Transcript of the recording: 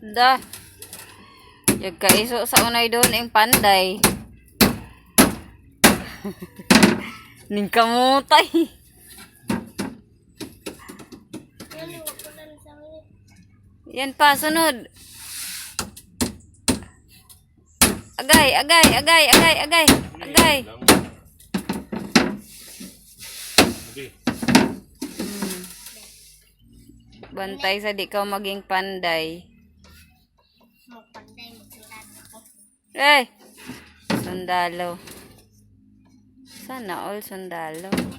Da. Yung kaiso sa unay doon ang panday. Ning kamutay. Yan pa, sunod. Agay, agay, agay, agay, agay, agay. Bantay sa di ka maging panday. Eh, sundalo. Sana all sundalo.